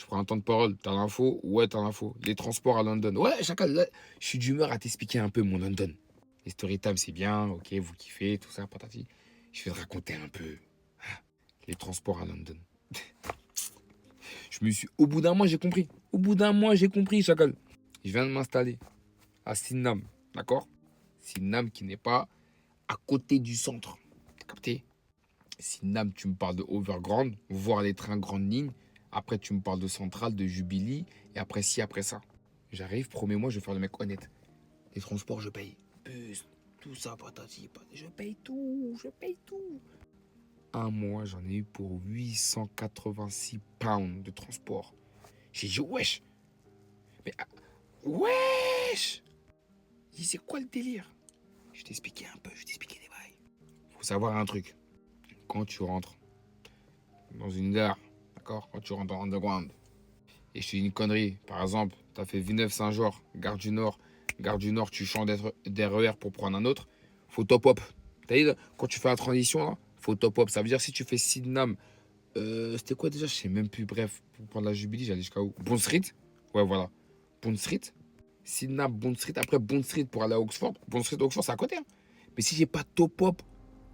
Je prends un temps de parole. T'as l'info? Ouais, t'as l'info. Les transports à London. Ouais, chacal, là, je suis d'humeur à t'expliquer un peu mon London. Les story time, c'est bien, ok, vous kiffez, tout ça, patati. Je vais te raconter un peu les transports à London. Au bout d'un mois, j'ai compris. Au bout d'un mois, j'ai compris, chacal. Je viens de m'installer à Sydenham, d'accord? Sydenham qui n'est pas à côté du centre. T'as capté? Sydenham, tu me parles de Overground, voir les trains grande ligne. Après, tu me parles de Central, de Jubilee. Et après ci, après ça. J'arrive, promets-moi, je vais faire le mec honnête. Les transports, je paye. Bus, tout ça, patati, patati. Je paye tout, je paye tout. Un mois, j'en ai eu pour 886 pounds de transport. J'ai dit, wesh. Mais, wesh. J'ai dit, c'est quoi le délire? Je t'expliquais un peu, je t'expliquais les bails. Faut savoir un truc. Quand tu rentres dans une gare, d'accord? Quand tu rentres dans Underground, et je te dis une connerie, par exemple, tu as fait Villeneuve-Saint-Georges, Gare du Nord, tu changes d'RER pour prendre un autre, faut top up. T'as vu, quand tu fais la transition, là, faut top up. Ça veut dire si tu fais Sydenham, c'était quoi déjà? Je sais même plus. Bref, pour prendre la Jubilee, j'allais jusqu'à où? Bond Street? Ouais, voilà. Bond Street, Sydenham, Bond Street. Après Bond Street pour aller à Oxford. Bond Street, Oxford, c'est à côté. Hein. Mais si j'ai pas top up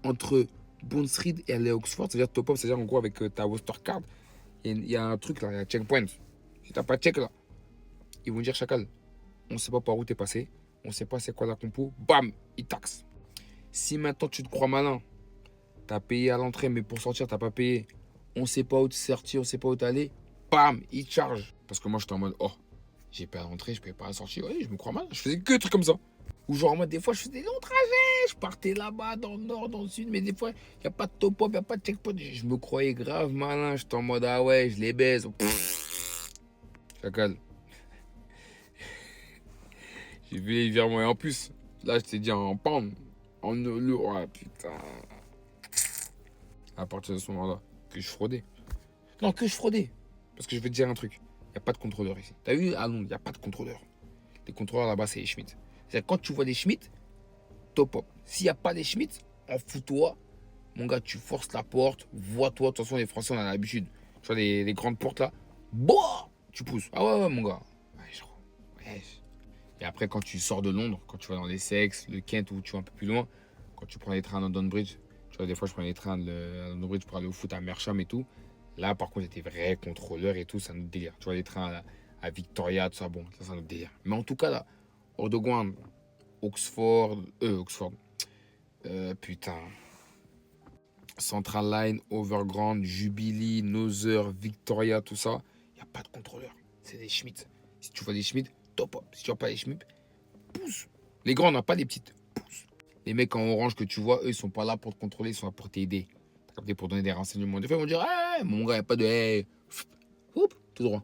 entre Bond Street et aller à Oxford, c'est-à-dire top up, c'est-à-dire en gros avec ta Worcester Card, il y a un truc là, il y a un checkpoint. Si t'as pas de check là, ils vont dire chacal, on sait pas par où t'es passé, on sait pas c'est quoi la compo, bam, ils taxent. Si maintenant tu te crois malin, t'as payé à l'entrée, mais pour sortir, t'as pas payé, on sait pas où t'es sorti, on sait pas où t'es allé, bam, ils chargent. Parce que moi j'étais en mode, oh, j'ai payé à l'entrée, je paye pas à la sortie, ouais, je me crois mal, je faisais que des trucs comme ça. Ou genre en mode, des fois je faisais des longs trajets, je partais là-bas, dans le nord, dans le sud, mais des fois, il n'y a pas de top-up, il n'y a pas de checkpoint. Je me croyais grave malin, j'étais en mode, ah ouais, je les baise. Chacal. J'ai vu les virements et en plus, là je t'ai dit en pound, en euro, ah putain. À partir de ce moment-là, que je fraudais. Non, que je fraudais. Parce que je vais te dire un truc, il n'y a pas de contrôleur ici. T'as vu, à Londres, il n'y a pas de contrôleur. Les contrôleurs là-bas, c'est les Schmitt. C'est-à-dire quand tu vois des Schmitt, top up. S'il n'y a pas des Schmitt, en fous-toi, mon gars, tu forces la porte, vois-toi. De toute façon, les Français, on a l'habitude. Tu vois, les grandes portes là, boah, tu pousses. Ah ouais, ouais, mon gars. Ouais, je crois. Ouais. Et après, quand tu sors de Londres, quand tu vas dans l'Essex, le Kent ou tu vas un peu plus loin, quand tu prends les trains à London Bridge, tu vois, des fois, je prends les trains à London Bridge pour aller au foot à Mersham et tout. Là, par contre, j'étais vrai contrôleur et tout, c'est un autre délire. Tu vois, les trains à Victoria, tout ça, bon, ça, c'est un autre délire. Mais en tout cas, là, Hordoguin, Oxford, putain. Central Line, Overground, Jubilee, Nother, Victoria, tout ça, il n'y a pas de contrôleur. C'est des Schmitt. Si tu vois des Schmitt, top up. Si tu vois pas les Schmitt, pousse. Les grands, on n'a pas les petites. Pousse. Les mecs en orange que tu vois, eux, ils sont pas là pour te contrôler, ils sont là pour t'aider. T'as capté, pour donner des renseignements. Des fois, ils vont dire, hey, mon gars, il n'y a pas de. Hey. Oup, tout droit.